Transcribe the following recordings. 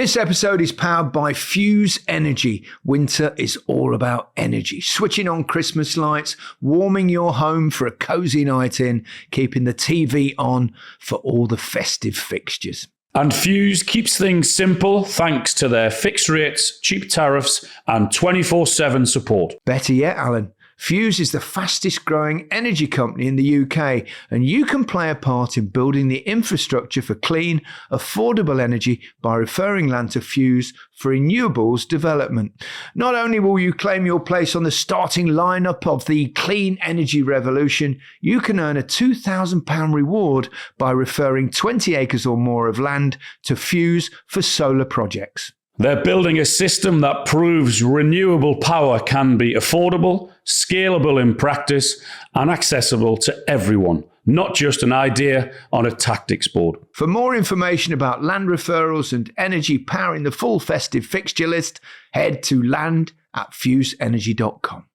This episode is powered by Fuse Energy. Winter is all about energy. Switching on Christmas lights, warming your home for a cozy night in, keeping the TV on for all the festive fixtures. And Fuse keeps things simple thanks to their fixed rates, cheap tariffs, and 24/7 support. Better yet, Alan, Fuse is the fastest growing energy company in the UK, and you can play a part in building the infrastructure for clean, affordable energy by referring land to Fuse for renewables development. Not only will you claim your place on the starting lineup of the clean energy revolution, you can earn a £2,000 reward by referring 20 acres or more of land to Fuse for solar projects. They're building a system that proves renewable power can be affordable, scalable in practice, and accessible to everyone, not just an idea on a tactics board. For more information about land referrals and energy powering the full festive fixture list, head to land@fuseenergy.com.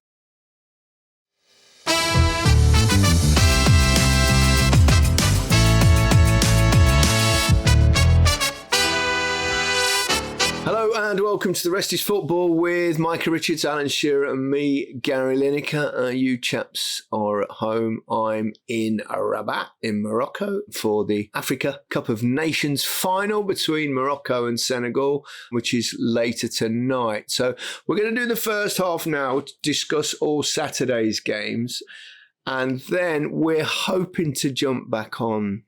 Hello and welcome to The Rest is Football with Micah Richards, Alan Shearer and me, Gary Lineker. You chaps are at home. I'm in Rabat in Morocco for the Africa Cup of Nations final between Morocco and Senegal, which is later tonight. So we're going to do the first half now to discuss all Saturday's games. And then we're hoping to jump back on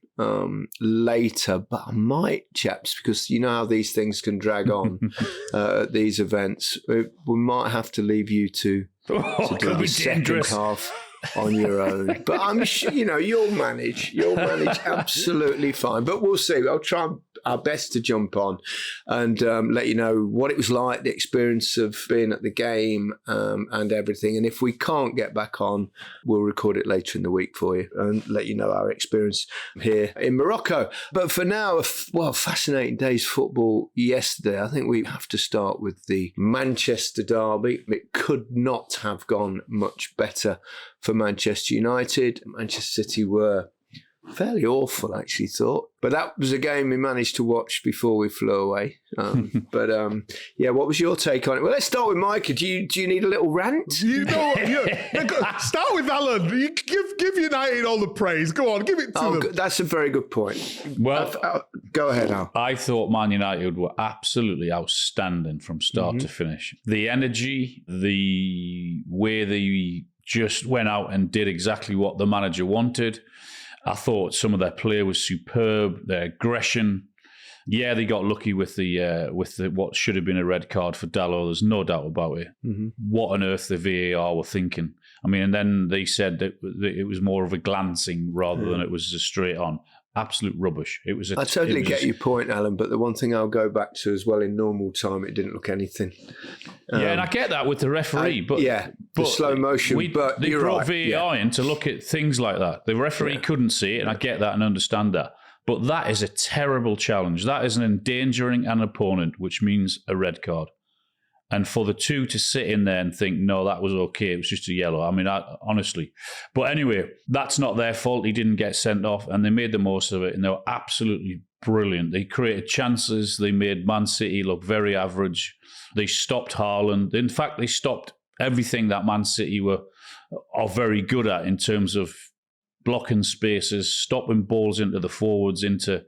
later, but I might, chaps, because you know how these things can drag on at these events. We might have to leave you to do the second half on your own. But I'm sure, you'll manage. You'll manage absolutely fine. But we'll see. I'll try our best to jump on and let you know what it was like, the experience of being at the game and everything. And if we can't get back on, we'll record it later in the week for you and let you know our experience here in Morocco. But for now, fascinating day's football yesterday. I think we have to start with the Manchester derby. It could not have gone much better for Manchester United. Manchester City were fairly awful, I actually thought. But that was a game we managed to watch before we flew away. What was your take on it? Well, let's start with Micah. Do you need a little rant? Start with Alan. You give United all the praise. Go on, give it to them. That's a very good point. Well, go ahead, Al. I thought Man United were absolutely outstanding from start to finish. The energy, the way they just went out and did exactly what the manager wanted. I thought some of their play was superb. Their aggression. Yeah, they got lucky with the what should have been a red card for Dalot. There's no doubt about it. Mm-hmm. What on earth the VAR were thinking? I mean, and then they said that it was more of a glancing rather than it was a straight on. Absolute rubbish. I totally get your point, Alan, but the one thing I'll go back to as well, in normal time, it didn't look anything. And I get that with the referee, but the slow motion. They brought VAR in to look at things like that. The referee couldn't see it, and I get that and understand that. But that is a terrible challenge. That is an endangering an opponent, which means a red card. And for the two to sit in there and think, no, that was okay, it was just a yellow. I mean, honestly. But anyway, that's not their fault. He didn't get sent off, and they made the most of it, and they were absolutely brilliant. They created chances. They made Man City look very average. They stopped Haaland. In fact, they stopped everything that Man City are very good at in terms of blocking spaces, stopping balls into the forwards, into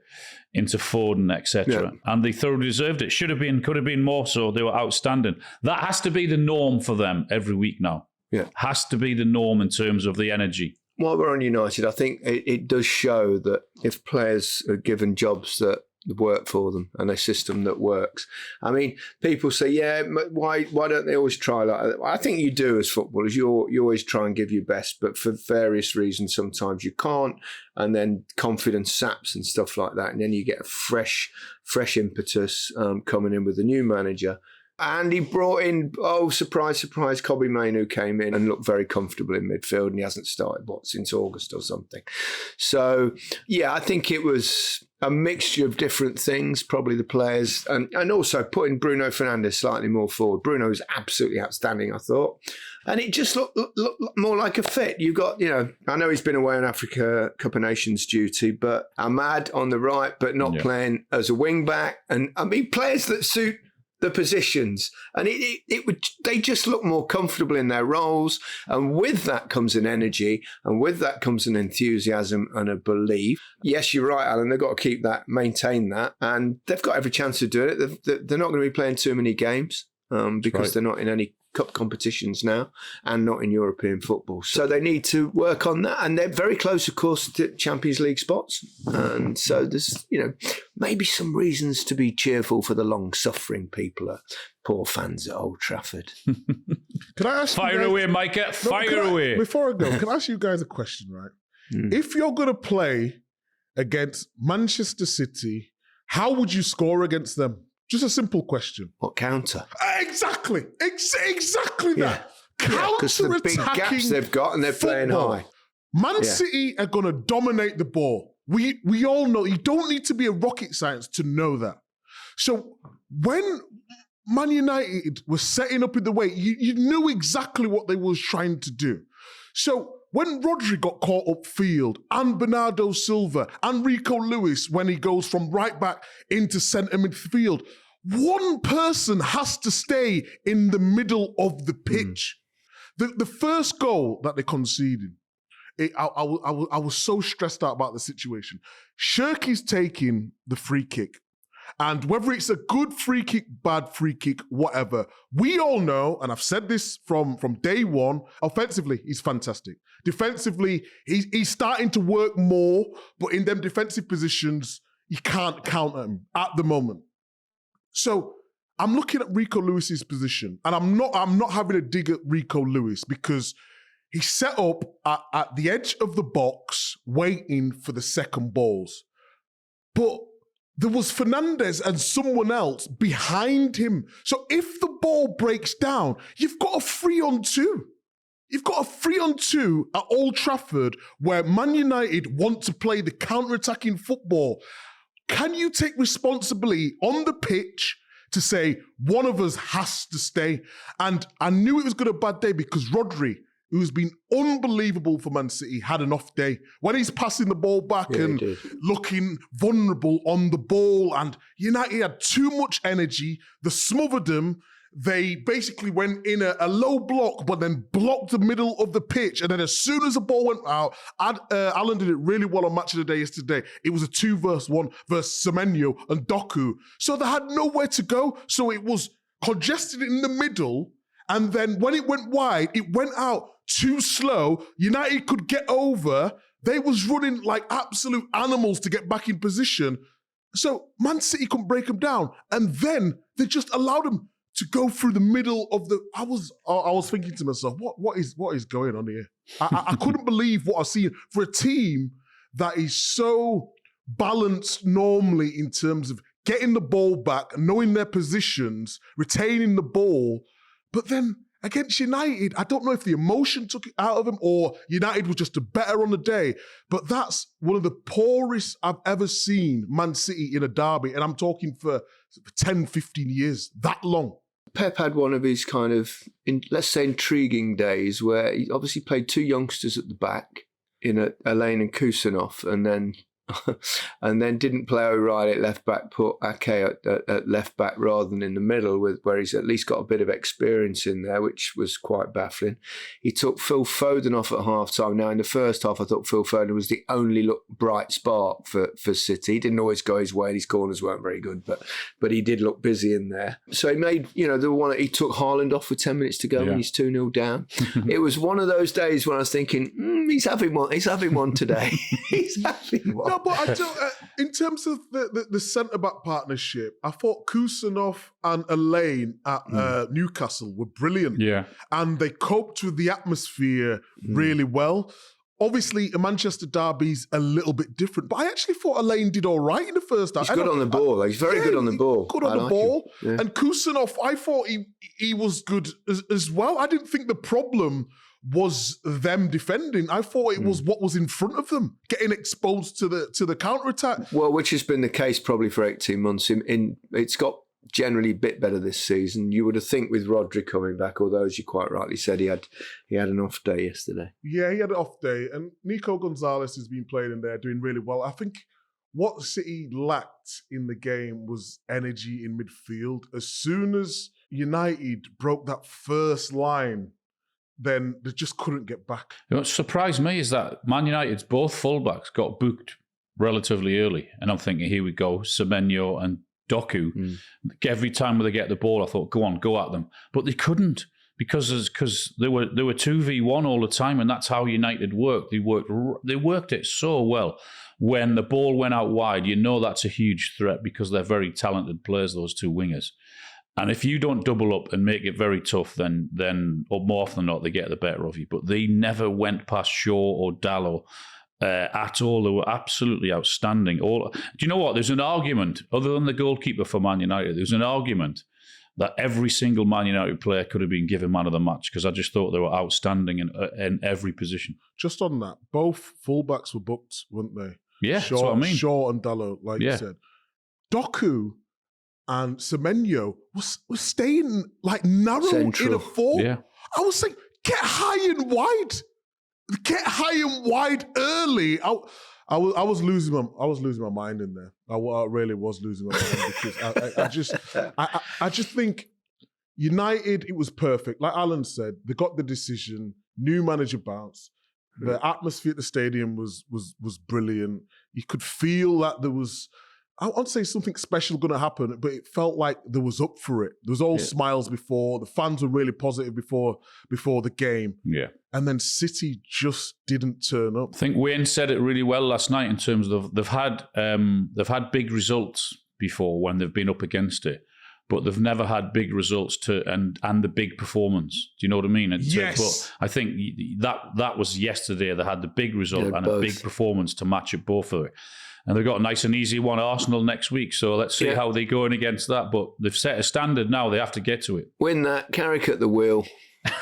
Foden, etc. Yeah. And they thoroughly deserved it. Could have been more so. They were outstanding. That has to be the norm for them every week now. Yeah. Has to be the norm in terms of the energy. While we're on United, I think it does show that if players are given jobs that work for them and a system that works. I mean, people say, why don't they always try like that? I think you do as footballers. You always try and give your best, but for various reasons, sometimes you can't. And then confidence saps and stuff like that. And then you get a fresh impetus coming in with the new manager. And he brought in, surprise, surprise, Kobbie Mainoo came in and looked very comfortable in midfield, and he hasn't started, since August or something. So, I think it was a mixture of different things, probably the players, and also putting Bruno Fernandes slightly more forward. Bruno was absolutely outstanding, I thought. And it just looked more like a fit. You've got, I know he's been away on Africa Cup of Nations duty, but Ahmad on the right, but not playing as a wing back. And I mean, players that suit the positions, and they just look more comfortable in their roles. And with that comes an energy, and with that comes an enthusiasm and a belief. Yes, you're right, Alan. They've got to maintain that, and they've got every chance to do it. They're not going to be playing too many games because they're not in any cup competitions now and not in European football. So they need to work on that. And they're very close, of course, to Champions League spots. And so there's, maybe some reasons to be cheerful for the long-suffering people, poor fans at Old Trafford. Can I ask Fire away, Micah. Fire away. Before I go, can I ask you guys a question, right? If you're going to play against Manchester City, how would you score against them? Just a simple question. What counter? Exactly. Exactly that. Because the big gaps they've got and they're playing high. Man City are going to dominate the ball. We all know. You don't need to be a rocket science to know that. So when Man United was setting up in the way, you knew exactly what they was trying to do. So when Rodri got caught upfield, and Bernardo Silva, and Rico Lewis, when he goes from right back into centre midfield, one person has to stay in the middle of the pitch. The first goal that they conceded, I was so stressed out about the situation. Shirky's taking the free kick. And whether it's a good free kick, bad free kick, whatever, we all know, and I've said this from day one, offensively, he's fantastic. Defensively, he's starting to work more, but in them defensive positions, you can't count him at the moment. So I'm looking at Rico Lewis's position, and I'm not having a dig at Rico Lewis because he's set up at the edge of the box, waiting for the second balls. But there was Fernandes and someone else behind him. So if the ball breaks down, you've got a 3-on-2. You've got a 3-on-2 at Old Trafford where Man United want to play the counter-attacking football. Can you take responsibility on the pitch to say one of us has to stay? And I knew it was going to be a bad day because Rodri, who's been unbelievable for Man City, had an off day. When he's passing the ball back and looking vulnerable on the ball, and United had too much energy, they smothered him. They basically went in a low block, but then blocked the middle of the pitch. And then as soon as the ball went out, Alan did it really well on Match of the Day yesterday. It was a 2-1 versus Semenyo and Doku. So they had nowhere to go. So it was congested in the middle. And then when it went wide, it went out too slow. United could get over. They was running like absolute animals to get back in position. So Man City couldn't break them down. And then they just allowed them to go through the middle of the... I was thinking to myself, what is going on here? I couldn't believe what I've seen for a team that is so balanced normally in terms of getting the ball back, knowing their positions, retaining the ball. But then against United, I don't know if the emotion took it out of them or United was just better on the day. But that's one of the poorest I've ever seen Man City in a derby. And I'm talking for 10, 15 years, that long. Pep had one of his kind of, let's say, intriguing days where he obviously played two youngsters at the back in Elaine and Kusanov, and then didn't play O'Reilly at left back, put Ake at left back rather than in the middle, where he's at least got a bit of experience in there, which was quite baffling. He took Phil Foden off at half time. Now in the first half, I thought Phil Foden was the only bright spark for City. He didn't always go his way, and his corners weren't very good, but he did look busy in there. So he made, the one he took Haaland off with 10 minutes to go when he's 2-0 down. It was one of those days when I was thinking, he's having one. He's having one today. He's having one. No, but I don't, in terms of the centre-back partnership, I thought Kusanov and Elaine at Newcastle were brilliant. Yeah. And they coped with the atmosphere really well. Obviously, a Manchester derby's a little bit different, but I actually thought Elaine did all right in the first half. He's good on the ball. He's very good on the ball. Good on the ball. Yeah. And Kusanov, I thought he was good as well. I didn't think the problem was them defending. I thought it was what was in front of them, getting exposed to the counter-attack. Well, which has been the case probably for 18 months. It's got generally a bit better this season. You would have think with Rodri coming back, although as you quite rightly said, he had an off day yesterday. Yeah, he had an off day, and Nico Gonzalez has been playing in there, doing really well. I think what City lacked in the game was energy in midfield. As soon as United broke that first line, then they just couldn't get back. What surprised me is that Man United's both fullbacks got booked relatively early, and I'm thinking, here we go, Semenyo and Doku. Every time they get the ball, I thought, go on, go at them, but they couldn't because they were 2v1 all the time, and that's how United worked. They worked it so well. When the ball went out wide, you know that's a huge threat because they're very talented players, those two wingers. And if you don't double up and make it very tough, then more often than not, they get the better of you. But they never went past Shaw or Dalot at all. They were absolutely outstanding. Do you know what? There's an argument, other than the goalkeeper for Man United, there's an argument that every single Man United player could have been given man of the match because I just thought they were outstanding in every position. Just on that, both fullbacks were booked, weren't they? Yeah, that's what I mean. Shaw and Dalot, like you said. Doku and Semenyo was staying like narrow Central. in a four. Yeah. I was saying, get high and wide. Get high and wide early. I was losing my mind in there. I really was losing my mind because I just think United, it was perfect. Like Alan said, they got the decision. New manager bounce. The atmosphere at the stadium was brilliant. You could feel that there was, I won't say something special going to happen, but it felt like there was up for it. There was all smiles before. The fans were really positive before the game. Yeah. And then City just didn't turn up. I think Wayne said it really well last night in terms of they've had big results before when they've been up against it, but they've never had big results and the big performance. Do you know what I mean? Yes. But I think that was yesterday. They had the big result and both. a big performance to match it both of it. And they've got a nice and easy one, Arsenal, next week. So let's see how they go in against that. But they've set a standard now. They have to get to it. Win that. Carrick at the wheel.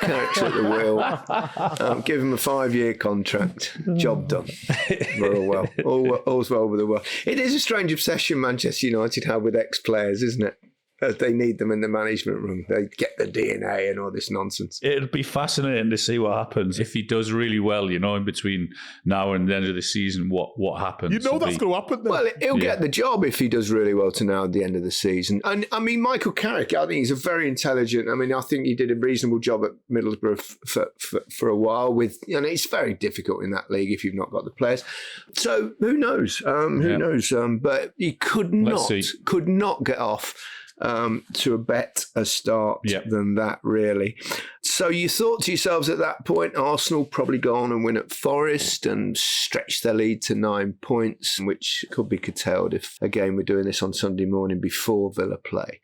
Carrick's at the wheel. Give him a 5-year contract. Job done. Very well. All's well with the world. It is a strange obsession Manchester United have with ex-players, isn't it? They need them in the management room. They get the DNA and all this nonsense. It'd be fascinating to see what happens if he does really well, in between now and the end of the season, what happens. You know that's going to happen then. Well, he'll get the job if he does really well to now at the end of the season. And, I mean, Michael Carrick, I think he's a very intelligent... I think he did a reasonable job at Middlesbrough for a while with... it's very difficult in that league if you've not got the players. So, who knows? Who knows? But he could not get off... to a better start than that, really. So you thought to yourselves at that point, Arsenal probably go on and win at Forest and stretch their lead to 9 points, which could be curtailed if, again, we're doing this on Sunday morning before Villa play.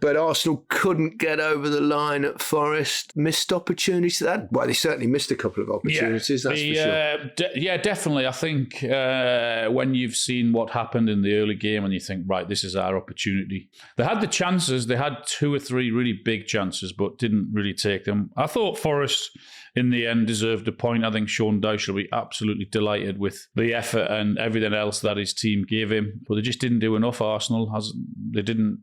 But Arsenal couldn't get over the line at Forest. Missed opportunities. They certainly missed a couple of opportunities, that's for sure. Definitely. I think when you've seen what happened in the early game and you think, right, this is our opportunity. They had the chances. They had 2 or 3 really big chances, but didn't really take them. I thought Forest, in the end, deserved a point. I think Sean Dyche will be absolutely delighted with the effort and everything else that his team gave him. But they just didn't do enough, Arsenal. They didn't.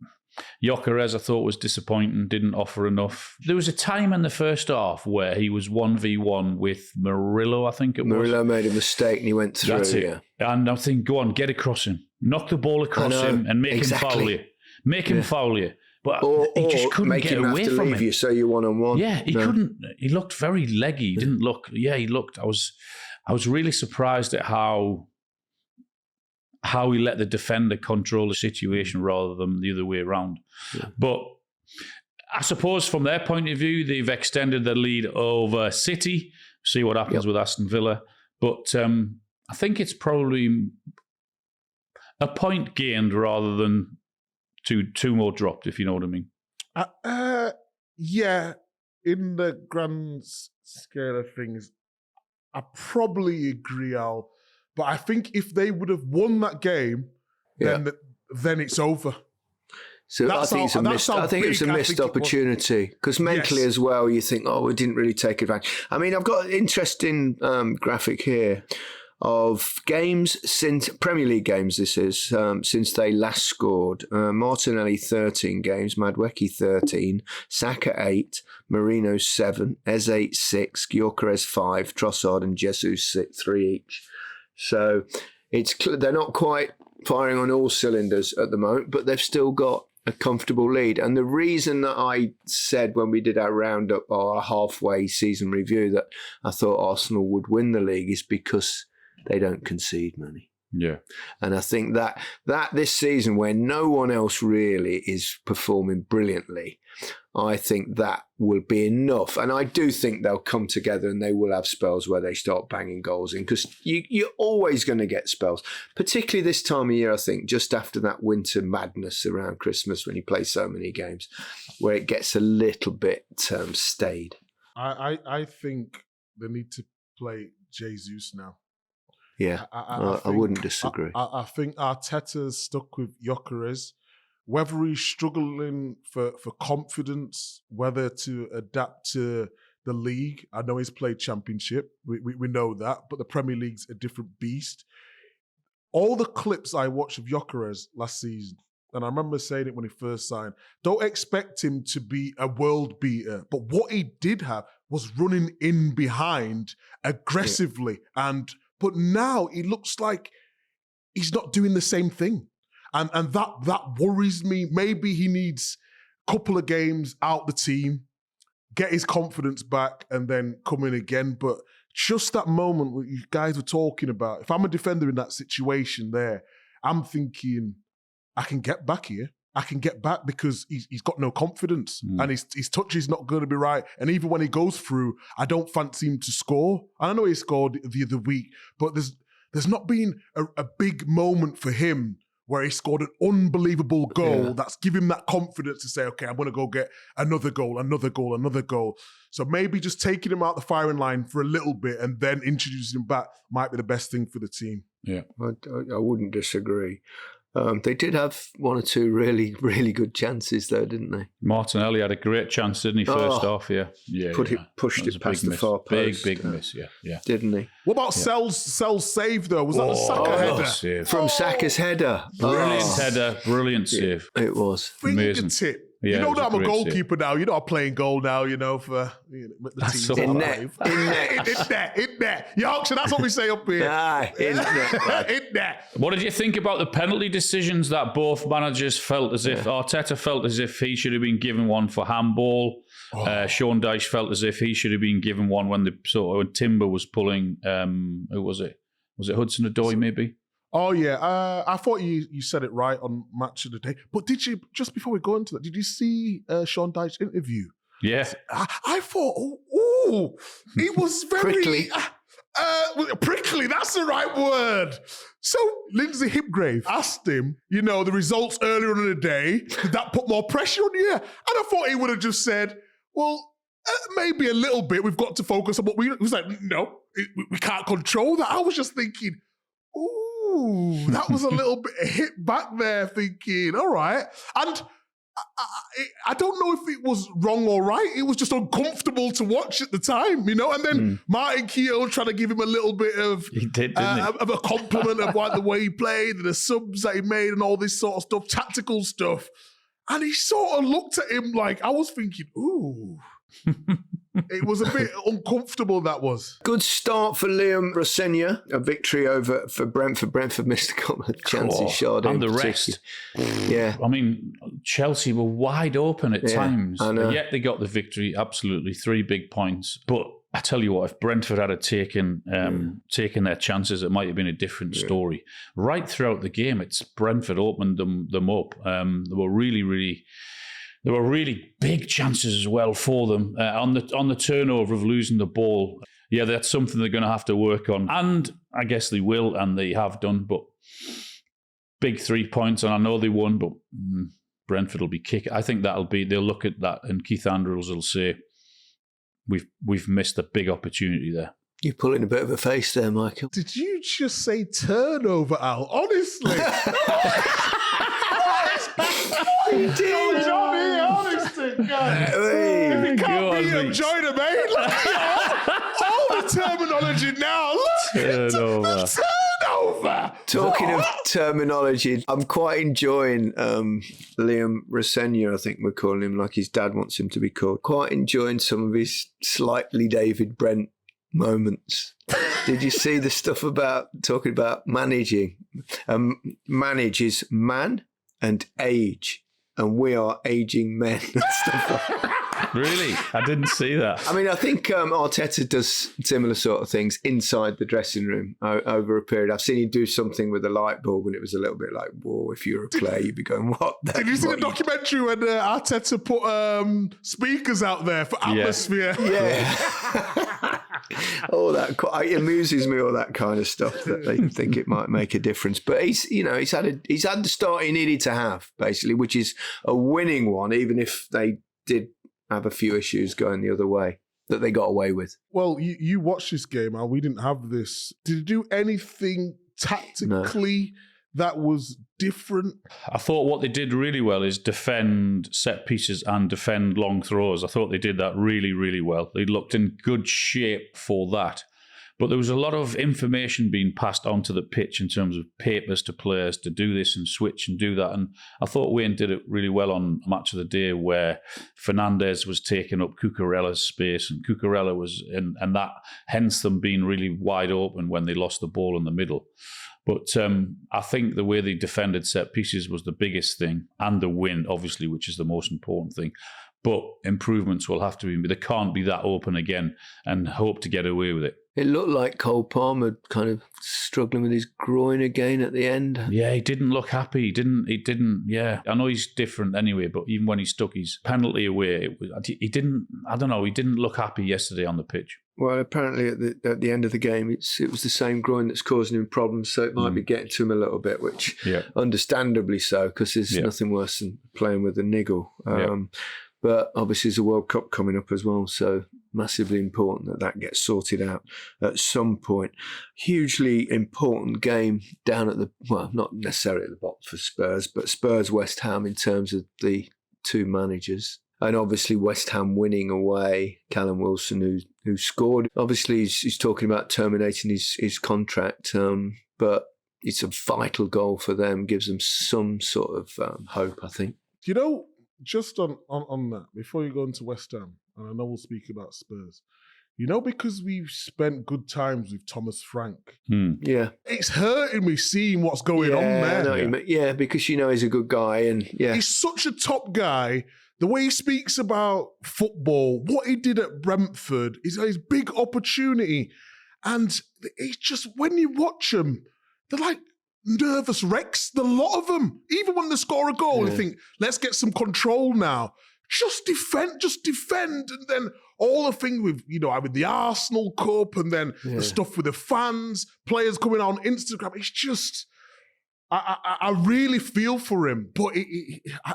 Gyökeres, I thought, was disappointing, didn't offer enough. There was a time in the first half where he was 1v1 with Murillo, I think it was. Murillo made a mistake and he went through. That's it. Yeah. And I think, go on, get across him. Knock the ball across him and make him foul you. Make him foul you. But he just couldn't get away from him. You so you're 1-on-1. Yeah, he couldn't. He looked very leggy. He didn't look. Yeah, he looked. I was really surprised at how he let the defender control the situation rather than the other way around. Yeah. But I suppose from their point of view, they've extended their lead over City. See what happens with Aston Villa. But I think it's probably a point gained rather than two more dropped, if you know what I mean. Yeah, in the grand scale of things, I probably agree, Al. But I think if they would have won that game, then it's over. So I think it's a missed opportunity because mentally as well, you think, we didn't really take advantage. I mean, I've got an interesting graphic here. of games since Premier League games. This is since they last scored. Martinelli 13 games, Madueke 13, Saka 8, Marino 7, Eze 6, Gyökeres 5, Trossard and Jesus 3 each. So they're not quite firing on all cylinders at the moment, but they've still got a comfortable lead. And the reason that I said when we did our roundup, our halfway season review, that I thought Arsenal would win the league is because they don't concede many. Yeah. And I think that this season, where no one else really is performing brilliantly, I think that will be enough. And I do think they'll come together and they will have spells where they start banging goals in, because you're always going to get spells, particularly this time of year, I think, just after that winter madness around Christmas when you play so many games, where it gets a little bit staid. I think they need to play Jesus now. Yeah, I wouldn't disagree. I think Arteta's stuck with Gyökeres. Whether he's struggling for confidence, whether to adapt to the league. I know he's played Championship. We know that. But the Premier League's a different beast. All the clips I watched of Gyökeres last season, and I remember saying it when he first signed, don't expect him to be a world beater. But what he did have was running in behind aggressively. Yeah. But now he looks like he's not doing the same thing. And that worries me. Maybe he needs a couple of games out the team, get his confidence back, and then come in again. But just that moment what you guys were talking about, if I'm a defender in that situation there, I'm thinking, I can get back here. I can get back because he's got no confidence and his touch is not going to be right. And even when he goes through, I don't fancy him to score. I know he scored the other week, but there's not been a big moment for him where he scored an unbelievable goal that's given him that confidence to say, okay, I'm going to go get another goal. So maybe just taking him out the firing line for a little bit and then introducing him back might be the best thing for the team. Yeah, I wouldn't disagree. They did have one or two really, really good chances, though, didn't they? Martinelli had a great chance, didn't he? First half, pushed it past the far post. Big miss, didn't he? What about Sell's save though? Was that a Saka header? Save. From Saka's header, Brilliant save. It was fingertip. Yeah, you know that I'm a goalkeeper save. now. You know I'm playing goal now. You know for the team. In net. Yorkshire. That's what we say up here. In net. In net. What did you think about the penalty decisions that both managers felt as if Arteta felt as if he should have been given one for handball? Sean Dyche felt as if he should have been given one when when Timber was pulling. Who was it? Was it Hudson-Odoi maybe? Oh yeah, I thought you said it right on Match of the Day. But did you, just before we go into that, did you see Sean Dyche's interview? Yeah. I thought, it was very prickly. Prickly, that's the right word. So Lindsay Hipgrave asked him, the results earlier in the day, did that put more pressure on you? And I thought he would have just said, well, maybe a little bit. We've got to focus on what we. He was like, no, we can't control that. I was just thinking, that was a little bit a hit back there, thinking, all right. And I don't know if it was wrong or right. It was just uncomfortable to watch at the time, And then Martin Keown trying to give him a little bit of of a compliment of the way he played and the subs that he made and all this sort of stuff, tactical stuff. And he sort of looked at him like, I was thinking, ooh. It was a bit uncomfortable, that was. Good start for Liam Rosenia. A victory for Brentford. Brentford missed a couple of chances. And the rest. Yeah. I mean, Chelsea were wide open at times. And yet they got the victory, absolutely. 3 big points. But I tell you what, if Brentford had taken their chances, it might have been a different story. Right throughout the game, it's Brentford opened them up. They were really... There were really big chances as well for them on the turnover of losing the ball. Yeah, that's something they're going to have to work on. And I guess they will, and they have done. But big 3 points, and I know they won, but Brentford will be kicking. I think they'll look at that, and Keith Andrews will say, we've missed a big opportunity there. You're pulling a bit of a face there, Michael. Did you just say turnover, Al? Honestly. You did. Johnny, honestly, God. If you can't beat him, join him, mate. All the terminology now. Turnover. Turnover. Talking of terminology, I'm quite enjoying Liam Rosenior, I think we're calling him, like his dad wants him to be called. Quite enjoying some of his slightly David Brent moments. Did you see the stuff about talking about managing? Manage is man and age, and we are aging men and stuff like that. Really? I didn't see that. I mean, I think Arteta does similar sort of things inside the dressing room over a period. I've seen him do something with a light bulb, and it was a little bit like, whoa, if you're a player, you'd be going, what? Did you see the documentary when Arteta put speakers out there for atmosphere? Yeah. All that it amuses me, all that kind of stuff that they think it might make a difference. But he's had the start he needed to have, basically, which is a winning one, even if they did have a few issues going the other way that they got away with. Well, you watched this game, Al. We didn't have this. Did you do anything tactically that was different? I thought what they did really well is defend set pieces and defend long throws. I thought they did that really, really well. They looked in good shape for that. But there was a lot of information being passed onto the pitch in terms of papers to players to do this and switch and do that. And I thought Wayne did it really well on Match of the Day, where Fernandes was taking up Cucurella's space, and Cucurella was and that hence them being really wide open when they lost the ball in the middle. But I think the way they defended set pieces was the biggest thing, and the win, obviously, which is the most important thing. But improvements will have to be. They can't be that open again and hope to get away with it. It looked like Cole Palmer kind of struggling with his groin again at the end. Yeah, he didn't look happy. He didn't. Yeah, I know he's different anyway, but even when he stuck his penalty away, he didn't look happy yesterday on the pitch. Well, apparently at the end of the game, it was the same groin that's causing him problems, so it might be getting to him a little bit, which understandably so, because there's nothing worse than playing with a niggle. But obviously there's a World Cup coming up as well, so massively important that gets sorted out at some point. Hugely important game down at not necessarily at the bottom for Spurs, but Spurs-West Ham in terms of the two managers. And obviously West Ham winning away, Callum Wilson, who scored. Obviously he's talking about terminating his contract, but it's a vital goal for them, gives them some sort of hope, I think. You know, just on that, before you go into West Ham, and I know we'll speak about Spurs, because we've spent good times with Thomas Frank. Yeah. It's hurting me seeing what's going on there. Yeah, because he's a good guy, and he's such a top guy. The way he speaks about football, what he did at Brentford, is his big opportunity. And it's just, when you watch them, they're like nervous wrecks, the lot of them. Even when they score a goal, you think, let's get some control now. Just defend. And then all the thing with, with the Arsenal Cup, and then the stuff with the fans, players coming on Instagram. It's just, I really feel for him, but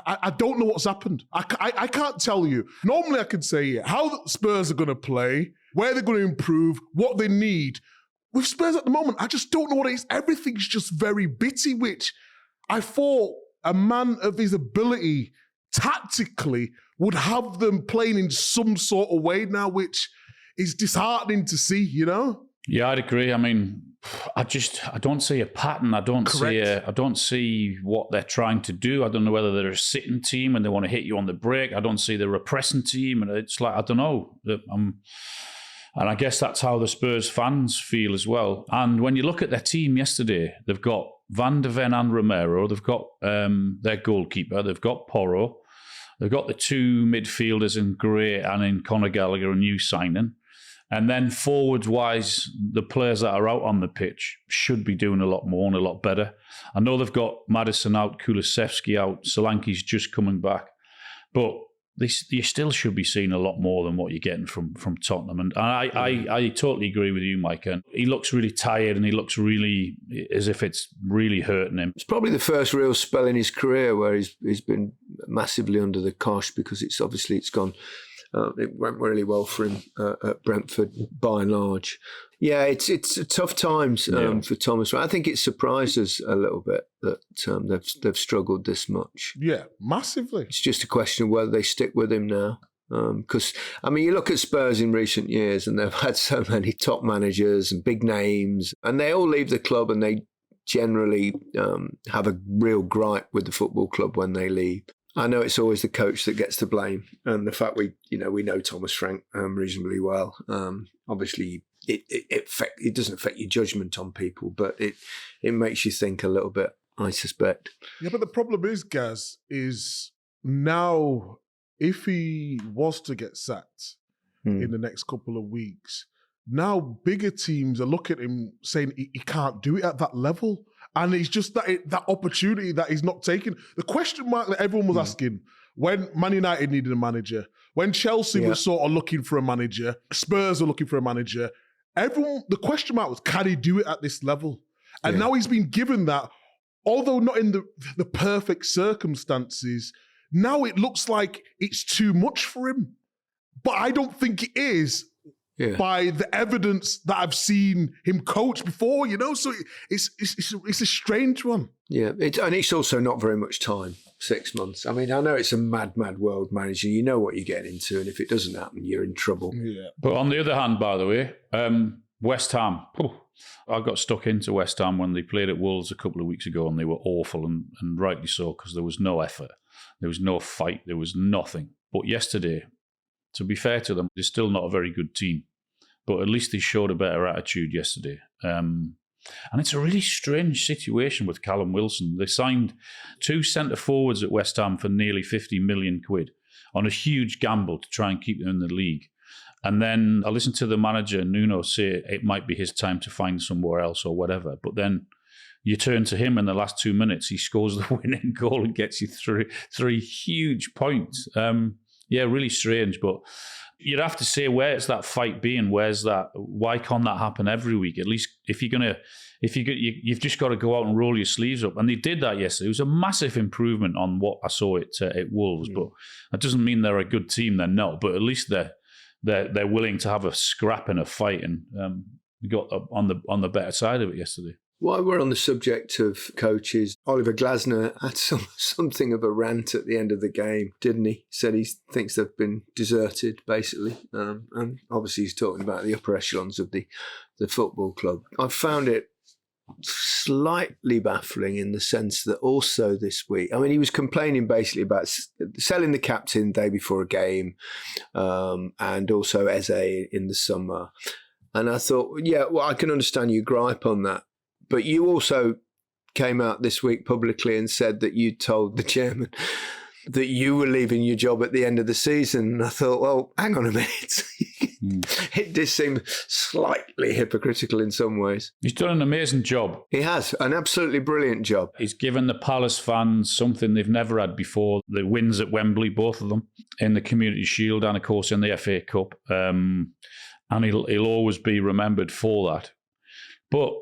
I don't know what's happened. I can't tell you. Normally I could say how Spurs are going to play, where they're going to improve, what they need. With Spurs at the moment, I just don't know what it is. Everything's just very bitty, which I thought a man of his ability tactically would have them playing in some sort of way now, which is disheartening to see, Yeah, I'd agree. I mean, I don't see a pattern. I don't see what they're trying to do. I don't know whether they're a sitting team and they want to hit you on the break. I don't see they're a pressing team, and it's like, I don't know. And I guess that's how the Spurs fans feel as well. And when you look at their team yesterday, they've got Van de Ven and Romero. They've got their goalkeeper. They've got Porro. They've got the two midfielders in Gray and in Conor Gallagher, a new signing. And then forwards-wise, the players that are out on the pitch should be doing a lot more and a lot better. I know they've got Maddison out, Kulusevski out, Solanke's just coming back. But you still should be seeing a lot more than what you're getting from Tottenham. And I totally agree with you, Micah. He looks really tired, and he looks really as if it's really hurting him. It's probably the first real spell in his career where he's been massively under the cosh, because it's gone. It went really well for him at Brentford by and large. Yeah, it's tough times for Thomas. I think it surprised us a little bit that they've struggled this much. Yeah, massively. It's just a question of whether they stick with him now. Because, you look at Spurs in recent years and they've had so many top managers and big names, and they all leave the club and they generally have a real gripe with the football club when they leave. I know it's always the coach that gets the blame, and the fact we know Thomas Frank reasonably well. Obviously, it doesn't affect your judgment on people, but it makes you think a little bit, I suspect. Yeah, but the problem is, Gaz, is now if he was to get sacked in the next couple of weeks, now bigger teams are looking at him saying he can't do it at that level. And it's just that opportunity that he's not taking. The question mark that everyone was asking when Man United needed a manager, when Chelsea was sort of looking for a manager, Spurs were looking for a manager, the question mark was, can he do it at this level? And now he's been given that, although not in the perfect circumstances. Now it looks like it's too much for him. But I don't think it is. Yeah. By the evidence that I've seen him coach before, so it's a strange one. Yeah, and it's also not very much time, 6 months. I know it's a mad world managing. You know what you're getting into, and if it doesn't happen, you're in trouble. Yeah. But on the other hand, by the way, West Ham. I got stuck into West Ham when they played at Wolves a couple of weeks ago, and they were awful, and rightly so, because there was no effort, there was no fight, there was nothing. But yesterday, to be fair to them, they're still not a very good team. But at least they showed a better attitude yesterday. And it's a really strange situation with Callum Wilson. They signed 2 centre-forwards at West Ham for nearly 50 million quid on a huge gamble to try and keep them in the league. And then I listened to the manager, Nuno, say it might be his time to find somewhere else or whatever. But then you turn to him in the last 2 minutes, he scores the winning goal and gets you three huge points. Really strange, but you'd have to say, where's that fight being? Where's that? Why can't that happen every week? At least you've just got to go out and roll your sleeves up. And they did that yesterday. It was a massive improvement on what I saw at Wolves. But that doesn't mean they're a good team. They're not. But at least they're willing to have a scrap and a fight. And we got on the better side of it yesterday. While we're on the subject of coaches, Oliver Glasner had something of a rant at the end of the game, didn't he? Said he thinks they've been deserted, basically. And obviously he's talking about the upper echelons of the football club. I found it slightly baffling in the sense that also this week, he was complaining basically about selling the captain the day before a game, and also Eze in the summer. And I thought, I can understand your gripe on that. But you also came out this week publicly and said that you told the chairman that you were leaving your job at the end of the season. And I thought, well, hang on a minute. It did seem slightly hypocritical in some ways. He's done an amazing job. He has, an absolutely brilliant job. He's given the Palace fans something they've never had before. The wins at Wembley, both of them, in the Community Shield and, of course, in the FA Cup. And he'll always be remembered for that. But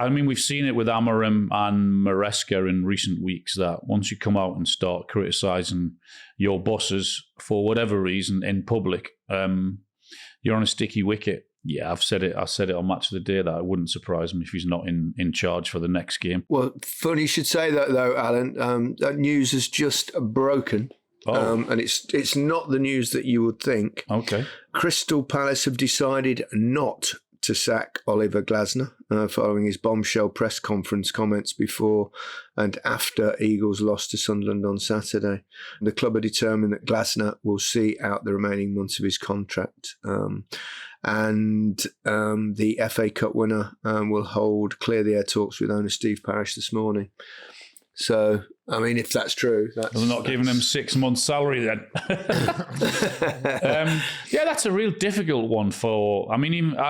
we've seen it with Amorim and Maresca in recent weeks that once you come out and start criticising your bosses for whatever reason in public, you're on a sticky wicket. Yeah, I said it on Match of the Day that it wouldn't surprise me if he's not in charge for the next game. Well, funny you should say that though, Alan. That news has just broken. And it's not the news that you would think. Okay. Crystal Palace have decided not to sack Oliver Glasner following his bombshell press conference comments before and after Eagles lost to Sunderland on Saturday. The club are determined that Glasner will see out the remaining months of his contract. And the FA Cup winner will hold clear the air talks with owner Steve Parish this morning. So, if that's true... They're not giving him 6 months' salary then. That's a real difficult one for... I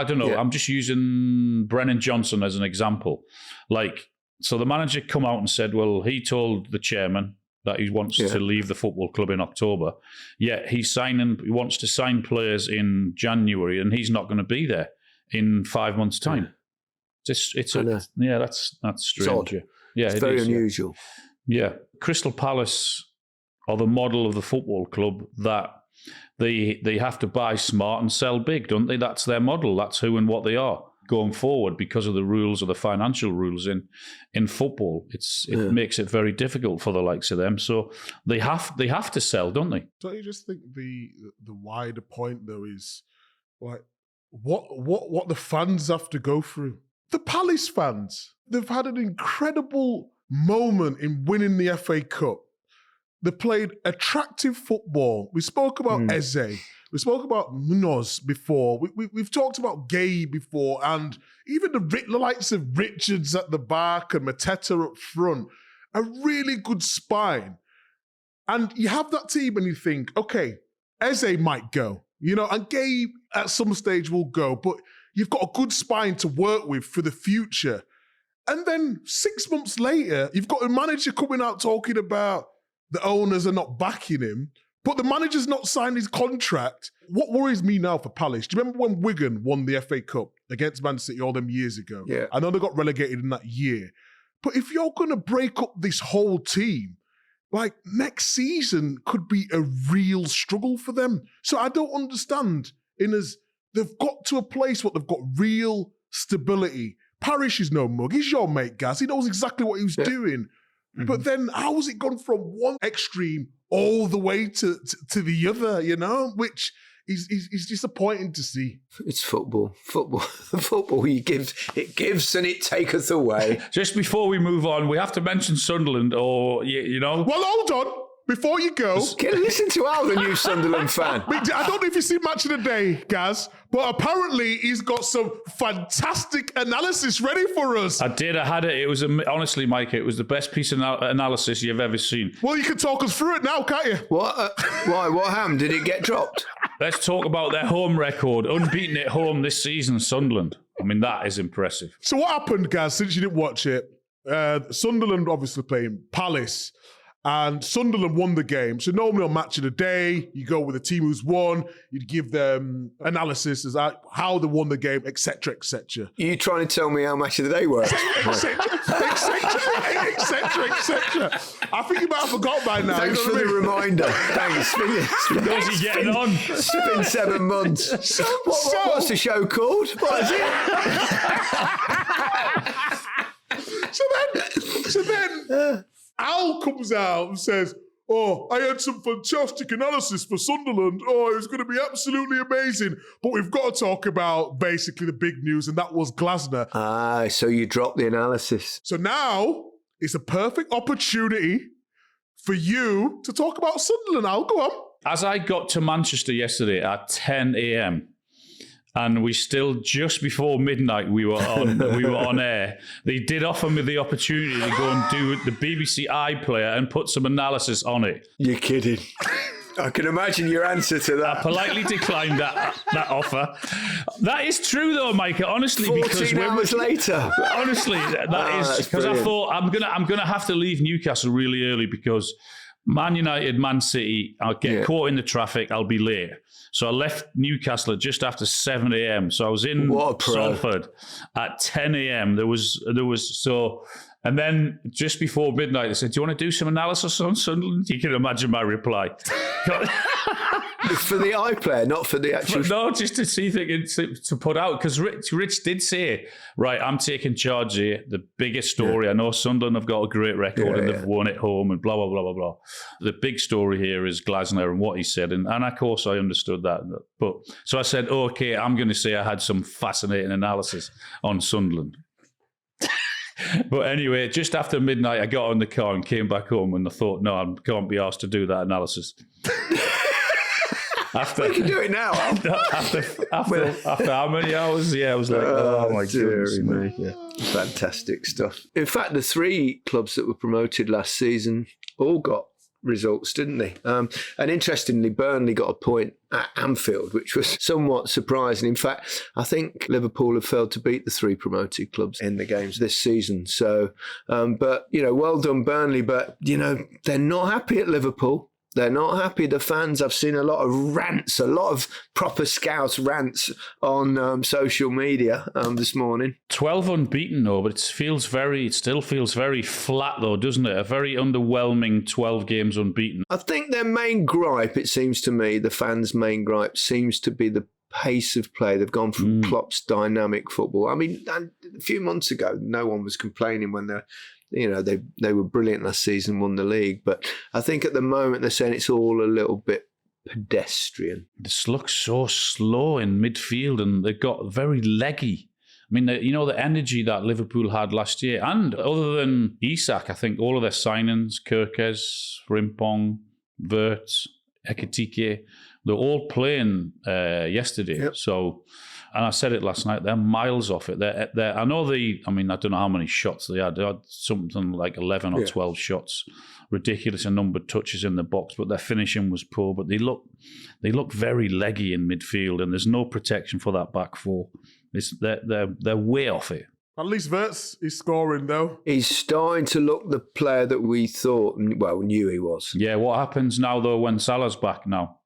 don't know. Yeah. I'm just using Brennan Johnson as an example. So the manager come out and said, well, he told the chairman that he wants to leave the football club in October. Yet he wants to sign players in January and he's not going to be there in 5 months' time. Yeah. That's strange. Yeah, it's very unusual. Yeah. Crystal Palace are the model of the football club that they have to buy smart and sell big, don't they? That's their model. That's who and what they are. going forward because of the rules or the financial rules in football. It makes it very difficult for the likes of them. So they have to sell, don't they? Don't you just think the wider point though is like what the fans have to go through? The Palace fans, they've had an incredible moment in winning the FA Cup. They played attractive football. We spoke about Eze. We spoke about Munoz before. We've talked about Guéhi before, and even the likes of Richards at the back and Mateta up front. A really good spine. And you have that team and you think, okay, Eze might go, and Guéhi at some stage will go, but you've got a good spine to work with for the future. And then 6 months later, you've got a manager coming out talking about the owners are not backing him, but the manager's not signed his contract. What worries me now for Palace, do you remember when Wigan won the FA Cup against Man City all them years ago? Yeah. I know they got relegated in that year. But if you're going to break up this whole team, like next season could be a real struggle for them. So I don't understand. They've got to a place where they've got real stability. Parrish is no mug. He's your mate, Gaz. He knows exactly what he was doing. Mm-hmm. But then how has it gone from one extreme all the way to the other, which is disappointing to see. It's football. Football, it gives and it taketh away. Just before we move on, we have to mention Sunderland or, Well, hold on. Before you go... Listen to Al, the new Sunderland fan. I don't know if you've seen Match of the Day, Gaz, but apparently he's got some fantastic analysis ready for us. I did. I had it. It was, honestly, Micah, it was the best piece of analysis you've ever seen. Well, you can talk us through it now, can't you? What? Why? What happened? Did it get dropped? Let's talk about their home record. Unbeaten at home this season, Sunderland. I mean, that is impressive. So what happened, Gaz, since you didn't watch it? Sunderland obviously playing Palace. And Sunderland won the game. So normally on Match of the Day, you go with the team who's won, you'd give them analysis as how they won the game, etc., etc. Are you trying to tell me how Match of the Day works? etc. I think you might have forgot by now. Thanks for the reminder. Thanks. How's he getting on? It's been 7 months. What's the show called? What is it? So then Al comes out and says, I had some fantastic analysis for Sunderland. It was going to be absolutely amazing. But we've got to talk about basically the big news, and that was Glasner. So you dropped the analysis. So now it's a perfect opportunity for you to talk about Sunderland. Al, go on. As I got to Manchester yesterday at 10 a.m., and we still, just before midnight, we were on air. They did offer me the opportunity to go and do the BBC iPlayer and put some analysis on it. You're kidding. I can imagine your answer to that. I politely declined that offer. That is true, though, Micah. Honestly, 14 hours later. Honestly, that is because I thought I'm gonna have to leave Newcastle really early because Man United, Man City, I'll get caught in the traffic. I'll be late. So I left Newcastle at just after 7 a.m. So I was in Salford at 10 a.m. There was and then just before midnight, they said, "Do you want to do some analysis on Sunderland?" You can imagine my reply. For the iPlayer, not for the actual... No, just to see things to put out. Because Rich did say, right, I'm taking charge here. The biggest story. I know Sunderland have got a great record and they've won at home and blah, blah, blah, blah, blah. The big story here is Glasner and what he said. And of course, I understood that. But so I said, okay, I'm going to say I had some fascinating analysis on Sunderland. But anyway, just after midnight, I got on the car and came back home and I thought, no, I can't be asked to do that analysis. We can do it now. After how many hours? Yeah, I was like, oh my goodness me. Yeah. Fantastic stuff. In fact, the 3 clubs that were promoted last season all got results, didn't they? And interestingly, Burnley got a point at Anfield, which was somewhat surprising. In fact, I think Liverpool have failed to beat the 3 promoted clubs in the games this season. So, but, well done, Burnley. But, they're not happy at Liverpool. They're not happy. The fans, I've seen a lot of rants, a lot of proper Scouts rants on social media this morning. 12 unbeaten, though, but it still feels very flat, though, doesn't it? A very underwhelming 12 games unbeaten. I think their main gripe, it seems to me, the fans' main gripe seems to be the pace of play. They've gone from Klopp's dynamic football. I mean, and a few months ago, no one was complaining when they were brilliant last season, won the league. But I think at the moment they're saying it's all a little bit pedestrian. This looks so slow in midfield, and they've got very leggy. I mean, the energy that Liverpool had last year, and other than Isak, I think all of their signings, Kirkes, Frimpong, Wirtz, Ekitike, they're all playing yesterday. Yep. So, and I said it last night, they're miles off it. I don't know how many shots they had. They had something like 11 or 12 shots. Ridiculous a number of touches in the box, but their finishing was poor. But they look very leggy in midfield, and there's no protection for that back four. They're way off it. At least Wirtz is scoring, though. He's starting to look the player that we knew he was. Yeah, what happens now, though, when Salah's back now?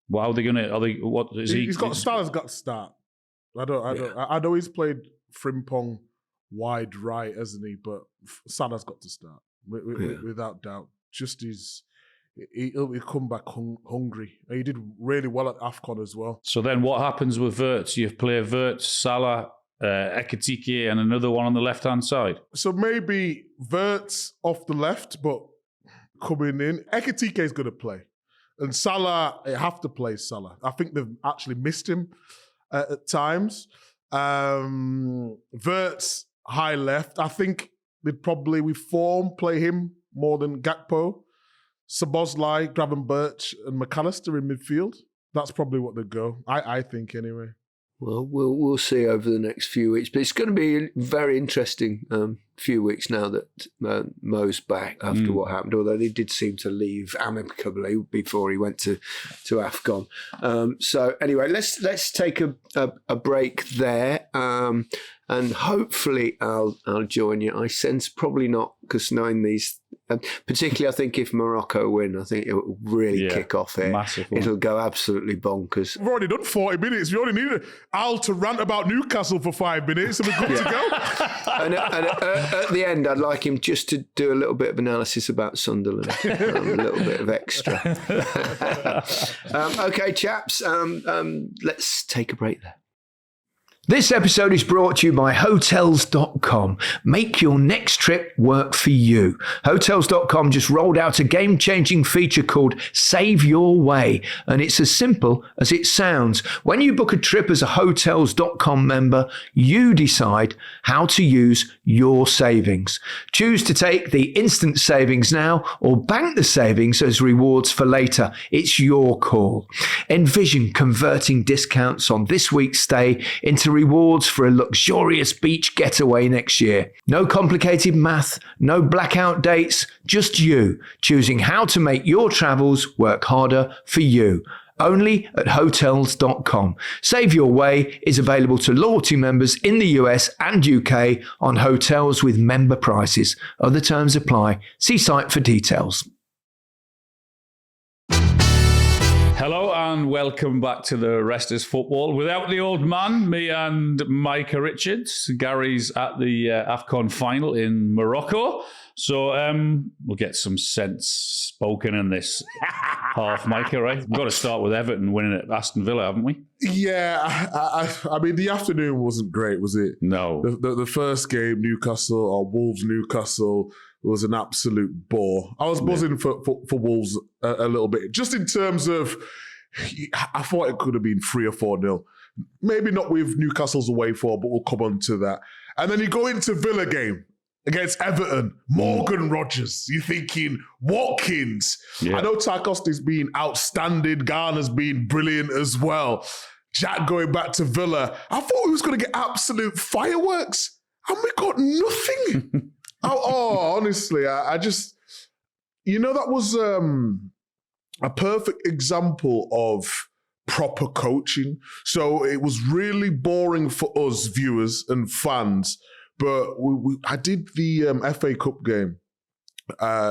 Well, how are they going to... Salah's got to start. I know he's played Frimpong wide right, hasn't he? But Salah's got to start, without doubt. Just he'll come back hungry. He did really well at AFCON as well. So then what happens with Wirtz? You play Wirtz, Salah, Ekitike, and another one on the left-hand side. So maybe Wirtz off the left, but coming in. Ekitike is going to play. And Salah, they have to play Salah. I think they've actually missed him at times. Wirtz, high left. I think they'd probably, with form, play him more than Gakpo. Szoboszlai, Gravenberch, and McAllister in midfield. That's probably what they'd go. I think anyway. Well, we'll see over the next few weeks. But it's going to be a very interesting few weeks now that Mo's back after what happened, although he did seem to leave amicably before he went to AFCON. So anyway, let's take a break there. And hopefully I'll join you. I sense probably not, because knowing these, particularly I think if Morocco win, I think it will really kick off here. Massively. It'll go absolutely bonkers. We've already done 40 minutes. We only need Al to rant about Newcastle for 5 minutes and we're good to go. And at the end, I'd like him just to do a little bit of analysis about Sunderland, a little bit of extra. Okay, chaps, let's take a break there. This episode is brought to you by Hotels.com. Make your next trip work for you. Hotels.com just rolled out a game-changing feature called Save Your Way, and it's as simple as it sounds. When you book a trip as a Hotels.com member, you decide how to use your savings. Choose to take the instant savings now or bank the savings as rewards for later. It's your call. Envision converting discounts on this week's stay into rewards for a luxurious beach getaway next year. No complicated math, no blackout dates, just you choosing how to make your travels work harder for you. Only at Hotels.com. Save Your Way is available to loyalty members in the US and UK on hotels with member prices. Other terms apply. See site for details. Hello and welcome back to the Rest is Football. Without the old man, me and Micah Richards. Gary's at the AFCON final in Morocco. So we'll get some sense spoken in this half, Micah, right? We've got to start with Everton winning at Aston Villa, haven't we? Yeah, I mean, the afternoon wasn't great, was it? No. The first game, Wolves-Newcastle, was an absolute bore. I was buzzing for Wolves a little bit. Just in terms of, I thought it could have been 3 or 4-0. Maybe not with Newcastle's away form, but we'll come on to that. And then you go into Villa game against Everton, Morgan Rogers. You're thinking, Watkins. Yeah. I know Tarkowski's been outstanding. Garner's been brilliant as well. Jack going back to Villa. I thought we was going to get absolute fireworks. And we got nothing. Honestly, I just, that was a perfect example of proper coaching. So it was really boring for us viewers and fans, but I did the FA Cup game,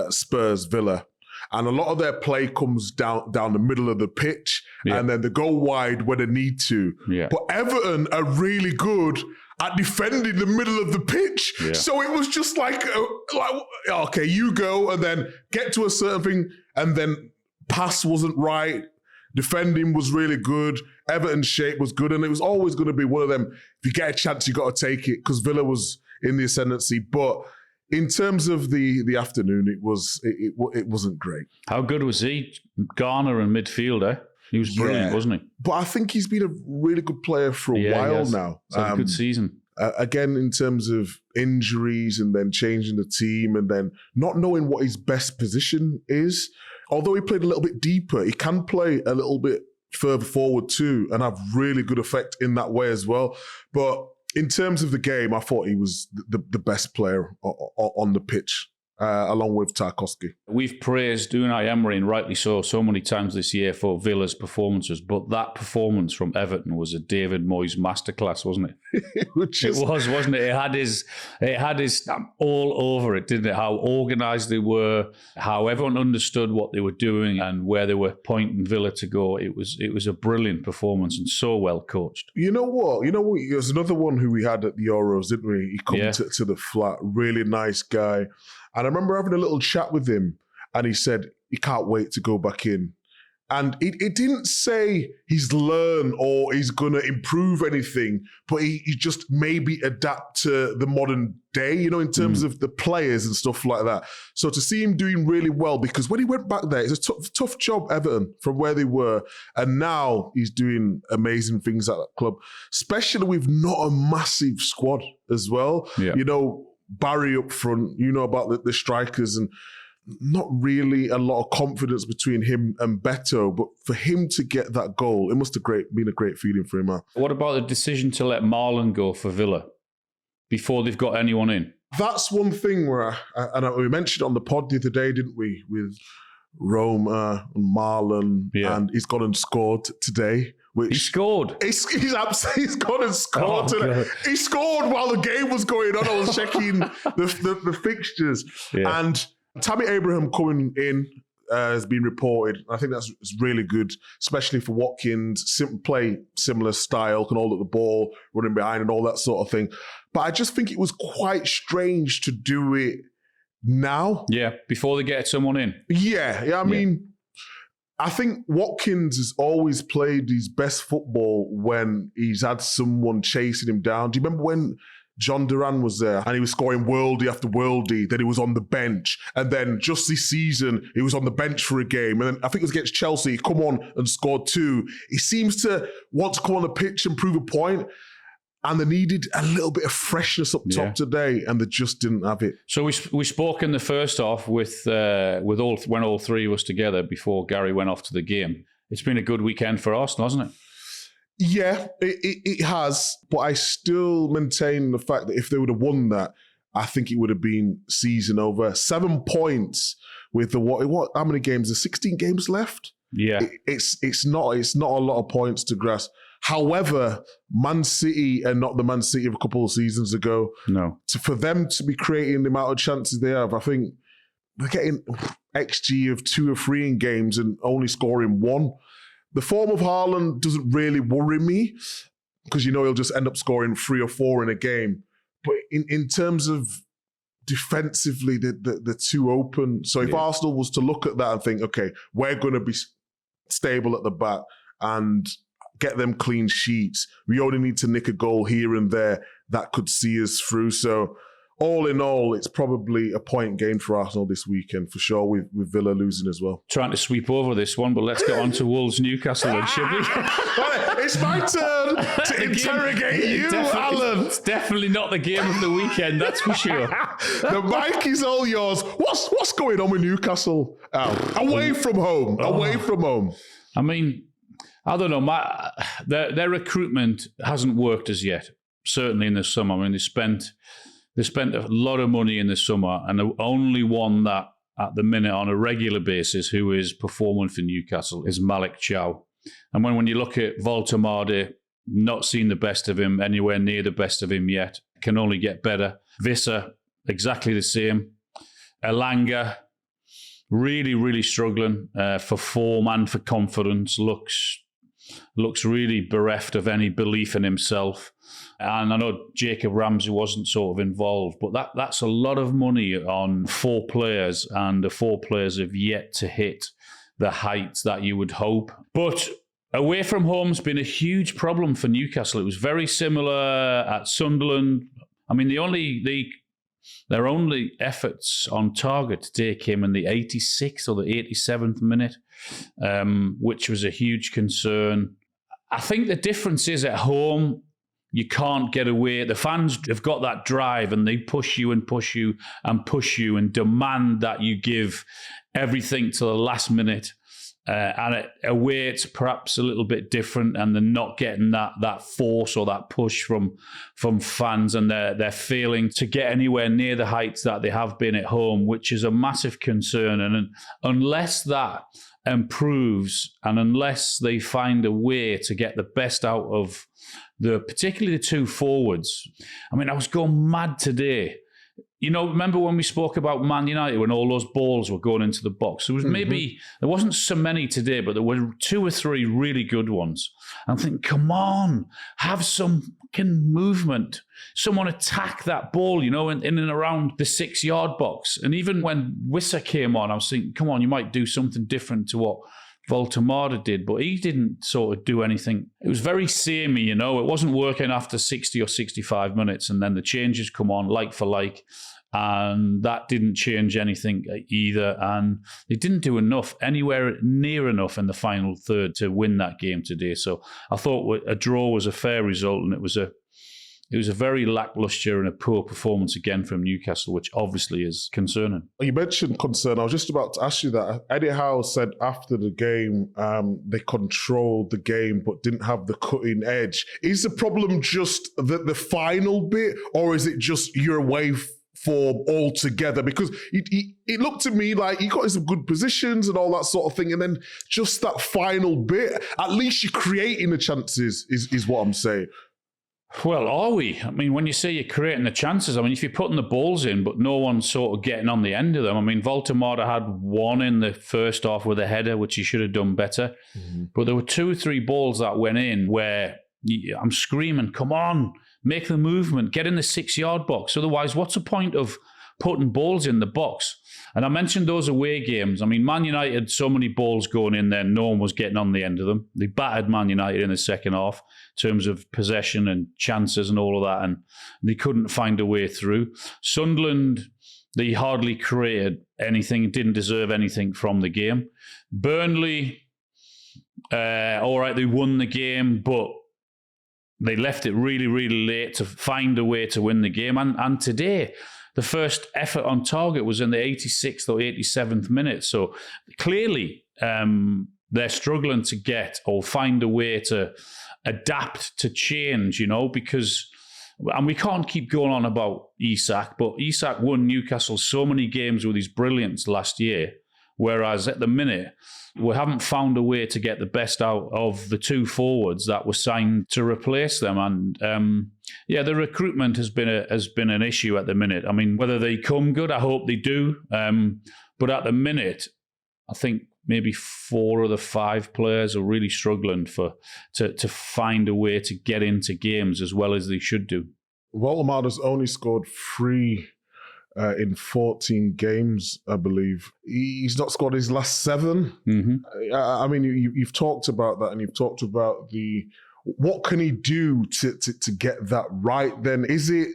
Spurs Villa, and a lot of their play comes down the middle of the pitch, and then they go wide when they need to. Yeah. But Everton are really good at defending the middle of the pitch. Yeah. So it was just like, okay, you go and then get to a certain thing, and then pass wasn't right. Defending was really good. Everton's shape was good. And it was always going to be one of them, if you get a chance, you got to take it, because Villa was in the ascendancy. But in terms of the afternoon, it wasn't great. How good was he? Garner in midfielder. He was brilliant, wasn't he? But I think he's been a really good player for a while now. It's had a good season. Again, in terms of injuries and then changing the team and then not knowing what his best position is. Although he played a little bit deeper, he can play a little bit further forward too and have really good effect in that way as well. But in terms of the game, I thought he was the best player on the pitch, along with Tarkowski. We've praised Unai Emery, and rightly so many times this year for Villa's performances, but that performance from Everton was a David Moyes masterclass, wasn't it? It was, wasn't it? It had his stamp all over it, didn't it? How organised they were, how everyone understood what they were doing and where they were pointing Villa to go. It was a brilliant performance and so well coached. You know what? There's another one who we had at the Euros, didn't we? He come to the flat, really nice guy. And I remember having a little chat with him, and he said he can't wait to go back in. And it didn't say he's learned or he's going to improve anything, but he just maybe adapt to the modern day, in terms of the players and stuff like that. So to see him doing really well, because when he went back there, it's a tough job, Everton, from where they were. And now he's doing amazing things at that club, especially with not a massive squad as well. Yeah. Barry up front, about the strikers, and not really a lot of confidence between him and Beto, but for him to get that goal, it must have been a great feeling for him. What about the decision to let Marlon go for Villa before they've got anyone in? That's one thing where, we mentioned on the pod the other day, didn't we, with Roma and Marlon, and he's gone and scored today. He scored. He's gone and scored today. God. He scored while the game was going on. I was checking the fixtures. Yeah. And Tammy Abraham coming in has been reported. I think that's really good, especially for Watkins. Play similar style, can hold up the ball, running behind and all that sort of thing. But I just think it was quite strange to do it now. Yeah, before they get someone in. Yeah. I mean, I think Watkins has always played his best football when he's had someone chasing him down. Do you remember when John Duran was there and he was scoring worldie after worldie, then he was on the bench, and then just this season he was on the bench for a game, and then I think it was against Chelsea, he come on and scored 2. He seems to want to come on the pitch and prove a point, and they needed a little bit of freshness up top today, and they just didn't have it. So we spoke in the first half with when all three was together before Gary went off to the game. It's been a good weekend for Arsenal, hasn't it? Yeah, it has, but I still maintain the fact that if they would have won that, I think it would have been season over. 7 points with what? How many games? There's 16 games left. Yeah, it's not a lot of points to grasp. However, Man City are not the Man City of a couple of seasons ago. No, for them to be creating the amount of chances they have, I think they're getting XG of 2 or 3 in games and only scoring 1. The form of Haaland doesn't really worry me because he'll just end up scoring 3 or 4 in a game. But in terms of defensively, they're too open. So if Arsenal was to look at that and think, okay, we're going to be stable at the back and get them clean sheets, we only need to nick a goal here and there that could see us through. So all in all, it's probably a point gained for Arsenal this weekend for sure, with Villa losing as well. Trying to sweep over this one, but let's get on to Wolves Newcastle then, should we? It's my turn to interrogate you, Alan. It's definitely not the game of the weekend, that's for sure. The mic is all yours. What's going on with Newcastle? Away from home. I mean, I don't know. Their recruitment hasn't worked as yet. Certainly in the summer. I mean, they spent a lot of money in the summer, and the only one that at the minute on a regular basis who is performing for Newcastle is Malik Chow. And when you look at Voltemade, not seen the best of him, anywhere near the best of him yet. Can only get better. Visser, exactly the same. Elanga, really, really struggling for form and for confidence. Looks really bereft of any belief in himself. And I know Jacob Ramsey wasn't sort of involved, but that's a lot of money on 4 players, and the 4 players have yet to hit the heights that you would hope. But away from home's been a huge problem for Newcastle. It was very similar at Sunderland. I mean, their only efforts on target today came in the 86th or the 87th minute, which was a huge concern. I think the difference is at home, you can't get away. The fans have got that drive and they push you and push you and push you and demand that you give everything to the last minute. And away, it's perhaps a little bit different, and they're not getting that force or that push from fans, and they're failing to get anywhere near the heights that they have been at home, which is a massive concern. And unless that improves, and unless they find a way to get the best out of particularly the two forwards, I mean, I was going mad today. You know, remember when we spoke about Man United when all those balls were going into the box? There was there wasn't so many today, but there were 2 or 3 really good ones. And I think, come on, have some fucking movement. Someone attack that ball, you know, in and around the 6-yard box. And even when Wissa came on, I was thinking, come on, you might do something different to what Voltemada did, but he didn't sort of do anything. It was very samey, you know. It wasn't working after 60 or 65 minutes, and then the changes come on like for like, and that didn't change anything either. And they didn't do anywhere near enough in the final third to win that game today. So I thought a draw was a fair result, and it was a very lacklustre and a poor performance again from Newcastle, which obviously is concerning. You mentioned concern. I was just about to ask you that. Eddie Howe said after the game, they controlled the game but didn't have the cutting edge. Is the problem just the final bit, or is it just your away form altogether? Because it looked to me like he got in some good positions and all that sort of thing, and then just that final bit, at least you're creating the chances, is what I'm saying. Well, are we? I mean, when you say you're creating the chances, I mean, if you're putting the balls in, but no one's sort of getting on the end of them. I mean, Voltemada had one in the first half with a header, which he should have done better. Mm-hmm. But there were 2 or 3 balls that went in where I'm screaming, come on, make the movement, get in the 6-yard box. Otherwise, what's the point of putting balls in the box? And I mentioned those away games. I mean, Man United, so many balls going in there, no one was getting on the end of them. They battered Man United in the second half in terms of possession and chances and all of that, and they couldn't find a way through. Sunderland, they hardly created anything, didn't deserve anything from the game. Burnley, all right, they won the game, but they left it really, really late to find a way to win the game. And today, the first effort on target was in the 86th or 87th minute. So clearly, they're struggling to get or find a way to adapt to change, you know, because, and we can't keep going on about Isak, but Isak won Newcastle so many games with his brilliance last year, whereas at the minute, we haven't found a way to get the best out of the 2 forwards that were signed to replace them. And the recruitment has been an issue at the minute. I mean, whether they come good, I hope they do. But at the minute, I think maybe 4 of the 5 players are really struggling to find a way to get into games as well as they should do. Voltemada's only scored 3 in 14 games, I believe. He's not scored his last 7. Mm-hmm. I mean, you've talked about that, and you've talked about what can he do to get that right then? Is it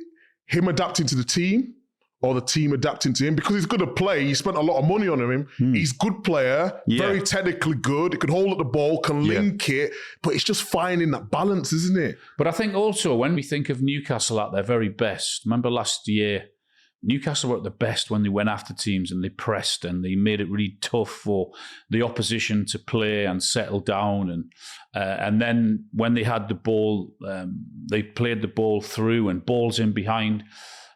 him adapting to the team, or the team adapting to him? Because he's good at play. You spent a lot of money on him. He's a good player, very technically good. He can hold up the ball, can link it, but it's just finding that balance, isn't it? But I think also when we think of Newcastle at their very best, remember last year, Newcastle were at the best when they went after teams and they pressed and they made it really tough for the opposition to play and settle down. And then when they had the ball, they played the ball through and balls in behind.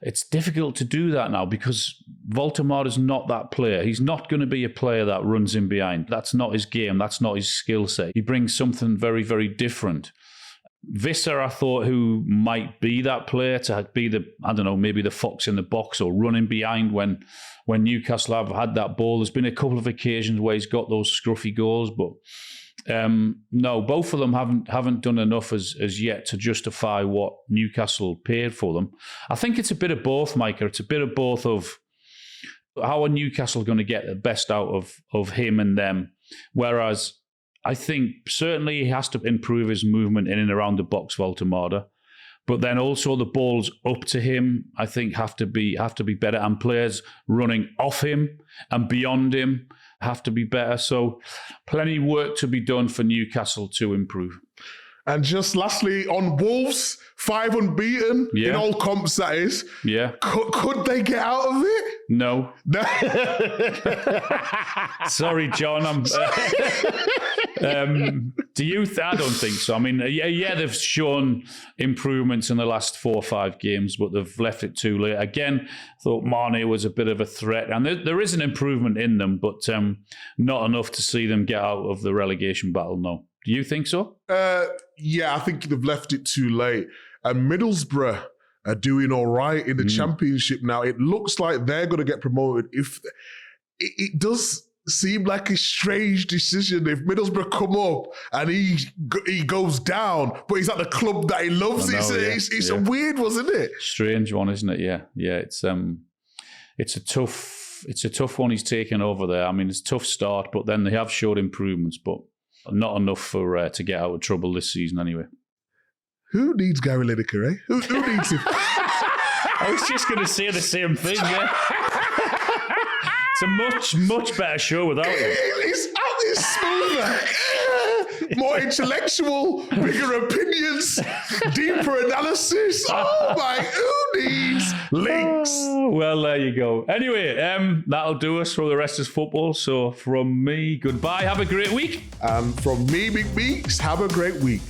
It's difficult to do that now because Voltemada is not that player. He's not going to be a player that runs in behind. That's not his game. That's not his skill set. He brings something very, very different. Wissa, I thought, who might be that player to be maybe the fox in the box or running behind when Newcastle have had that ball. There's been a couple of occasions where he's got those scruffy goals, but no, both of them haven't done enough as yet to justify what Newcastle paid for them. I think it's a bit of both, Micah. It's a bit of both of how are Newcastle going to get the best out of him and them, Whereas I think certainly he has to improve his movement in and around the box for Altamada. But then also the balls up to him, I think, have to be better. And players running off him and beyond him have to be better. So plenty of work to be done for Newcastle to improve. And just lastly, on Wolves, 5 unbeaten in all comps, that is. Yeah. Could they get out of it? No. Sorry, John. Do you? I don't think so. I mean, yeah, they've shown improvements in the last 4 or 5 games, but they've left it too late. Again, I thought Mane was a bit of a threat, and there is an improvement in them, but not enough to see them get out of the relegation battle. No. Do you think so? Yeah, I think they've left it too late. And Middlesbrough are doing all right in the Championship now. It looks like they're going to get promoted. It does seem like a strange decision if Middlesbrough come up and he goes down, but he's at the club that he loves. It's a weird one, isn't it? Strange one, isn't it? Yeah. It's a tough one he's taken over there. I mean, it's a tough start, but then they have showed improvements, but not enough to get out of trouble this season anyway. Who needs Gary Lineker, eh? Who needs him? I was just going to say the same thing, yeah. It's a much, much better show without him. It's smoother. More intellectual, bigger opinions, deeper analysis. Oh my, who needs links? Well, there you go. Anyway, that'll do us for the rest of football. So from me, goodbye. Have a great week. And from me, Big Meeks, have a great week.